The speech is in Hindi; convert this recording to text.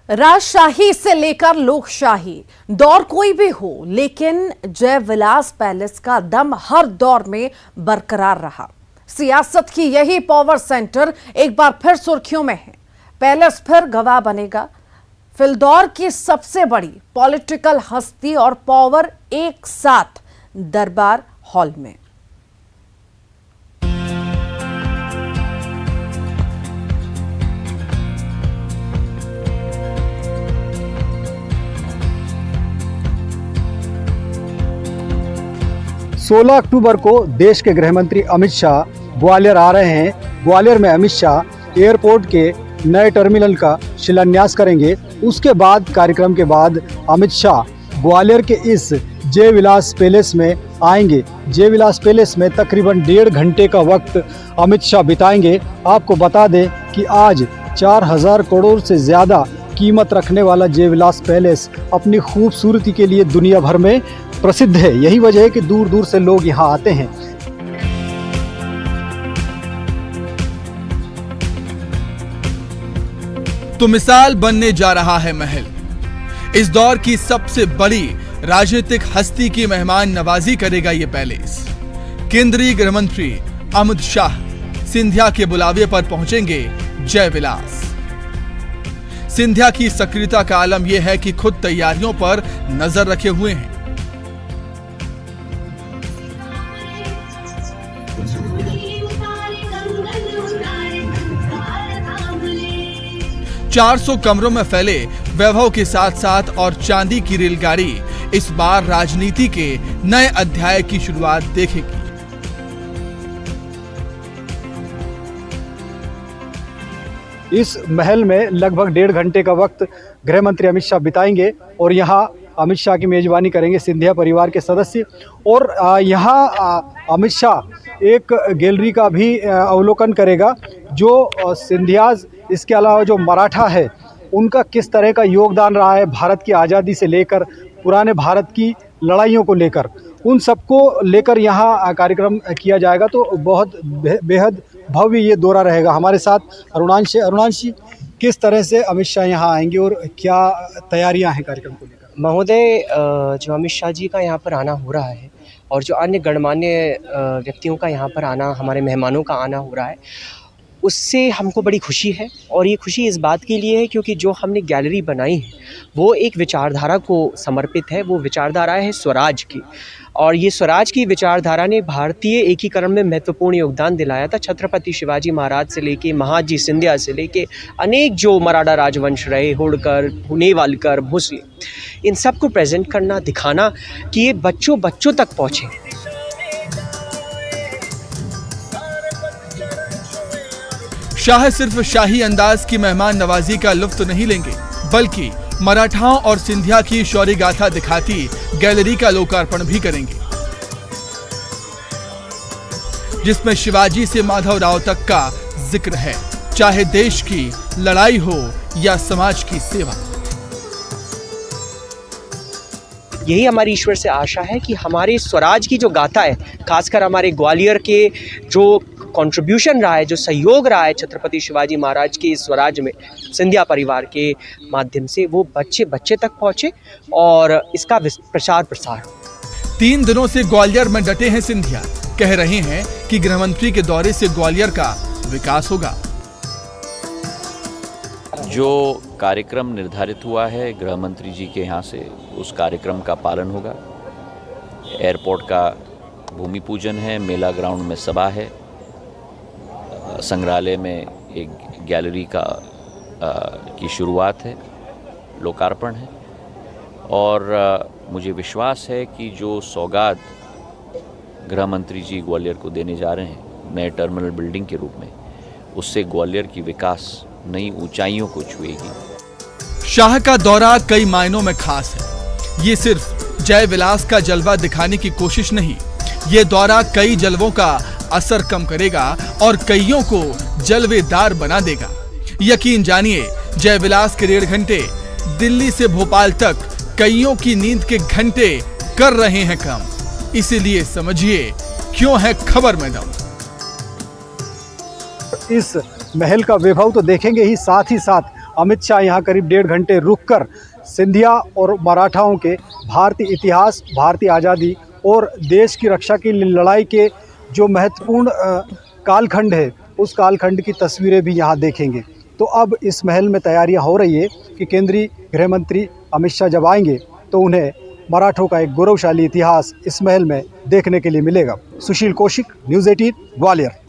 राजशाही से लेकर लोकशाही, दौर कोई भी हो, लेकिन जय विलास पैलेस का दम हर दौर में बरकरार रहा। सियासत की यही पावर सेंटर एक बार फिर सुर्खियों में है। पैलेस फिर गवाह बनेगा। फिलदौर की सबसे बड़ी पॉलिटिकल हस्ती और पावर एक साथ दरबार हॉल में। सोलह अक्टूबर को देश के गृह मंत्री अमित शाह ग्वालियर आ रहे हैं। ग्वालियर में अमित शाह एयरपोर्ट के नए टर्मिनल का शिलान्यास करेंगे। उसके बाद कार्यक्रम के बाद अमित शाह ग्वालियर के इस जय विलास पैलेस में आएंगे। जय विलास पैलेस में तकरीबन 1.5 घंटे का वक्त अमित शाह बिताएंगे। आपको बता दें कि आज 4000 करोड़ से ज़्यादा कीमत रखने वाला जय विलास पैलेस अपनी खूबसूरती के लिए दुनिया भर में प्रसिद्ध है। यही वजह है कि दूर दूर से लोग यहाँ आते हैं। तो मिसाल बनने जा रहा है महल। इस दौर की सबसे बड़ी राजनीतिक हस्ती की मेहमान नवाजी करेगा ये पैलेस। केंद्रीय गृह मंत्री अमित शाह सिंधिया के बुलावे पर पहुंचेंगे जय विलास। सिंधिया की सक्रियता का आलम यह है कि खुद तैयारियों पर नजर रखे हुए हैं। चार 400 कमरों में फैले वैभव के साथ साथ और चांदी की रेलगाड़ी इस बार राजनीति के नए अध्याय की शुरुआत देखेगी। इस महल में लगभग 1.5 घंटे का वक्त गृह मंत्री अमित शाह बिताएंगे और यहाँ अमित शाह की मेजबानी करेंगे सिंधिया परिवार के सदस्य। और यहाँ अमित शाह एक गैलरी का भी अवलोकन करेगा जो सिंधियाज, इसके अलावा जो मराठा है, उनका किस तरह का योगदान रहा है भारत की आज़ादी से लेकर पुराने भारत की लड़ाइयों को लेकर, उन सबको लेकर यहाँ कार्यक्रम किया जाएगा। तो बहुत बेहद भव्य ये दौरा रहेगा। हमारे साथ अरुणांशी, किस तरह से अमित शाह यहाँ आएंगे और क्या तैयारियाँ हैं कार्यक्रम को लेकर? महोदय, जो अमित शाह जी का यहाँ पर आना हो रहा है और जो अन्य गणमान्य व्यक्तियों का यहाँ पर आना, हमारे मेहमानों का आना हो रहा है, उससे हमको बड़ी खुशी है। और ये खुशी इस बात के लिए है क्योंकि जो हमने गैलरी बनाई है वो एक विचारधारा को समर्पित है। वो विचारधारा है स्वराज की, और ये स्वराज की विचारधारा ने भारतीय एकीकरण में महत्वपूर्ण योगदान दिलाया था। छत्रपति शिवाजी महाराज से लेके महाजी सिंधिया से लेके अनेक जो मराठा राजवंश रहे, होड़कर, नेवालकर, भोसले, इन सब को प्रेजेंट करना, दिखाना कि ये बच्चों तक पहुँचे। शाह सिर्फ शाही अंदाज की मेहमान नवाजी का लुत्फ नहीं लेंगे, बल्कि मराठाओं और सिंधिया की शौर्य गाथा दिखाती गैलरी का लोकार्पण भी करेंगे, जिसमें शिवाजी से माधवराव तक का जिक्र है, चाहे देश की लड़ाई हो या समाज की सेवा। यही हमारी ईश्वर से आशा है कि हमारे स्वराज की जो गाथा है, खासकर हमारे ग्वालियर के जो कंट्रीब्यूशन रहा है, जो सहयोग रहा है छत्रपति शिवाजी महाराज के स्वराज में सिंधिया परिवार के माध्यम से, वो बच्चे तक पहुँचे और इसका प्रचार प्रसार हो। 3 दिनों से ग्वालियर में डटे हैं सिंधिया। कह रहे हैं कि गृह मंत्री के दौरे से ग्वालियर का विकास होगा। जो कार्यक्रम निर्धारित हुआ है गृह मंत्री जी के यहाँ से, उस कार्यक्रम का पालन होगा। एयरपोर्ट का भूमि पूजन है, मेला ग्राउंड में सभा है, संग्रहालय में एक गैलरी की शुरुआत है, लोकार्पण है। और मुझे विश्वास है कि जो सौगात गृह मंत्री जी ग्वालियर को देने जा रहे हैं नए टर्मिनल बिल्डिंग के रूप में, उससे ग्वालियर की विकास नई ऊंचाइयों को छुएगी। शाह का दौरा कई मायनों में खास है। ये सिर्फ जय विलास का जलवा दिखाने की कोशिश नहीं, ये दौरा कई जलवों का असर कम करेगा और कईयों को जलवेदार बना देगा। यकीन जानिए, जय विलास के 1.5 घंटे दिल्ली से भोपाल तक कईयों की नींद के घंटे कर रहे हैं कम। इसीलिए समझिए क्यों है खबर में दम। इस महल का वैभव तो देखेंगे ही, साथ अमित शाह यहाँ करीब 1.5 घंटे रुककर सिंधिया और मराठाओं के भारतीय इतिहास, भारतीय आज़ादी और देश की रक्षा की लड़ाई के जो महत्वपूर्ण कालखंड है, उस कालखंड की तस्वीरें भी यहाँ देखेंगे। तो अब इस महल में तैयारियां हो रही है कि केंद्रीय गृह मंत्री अमित शाह जब आएंगे तो उन्हें मराठों का एक गौरवशाली इतिहास इस महल में देखने के लिए मिलेगा। सुशील कौशिक, न्यूज़ 18, ग्वालियर।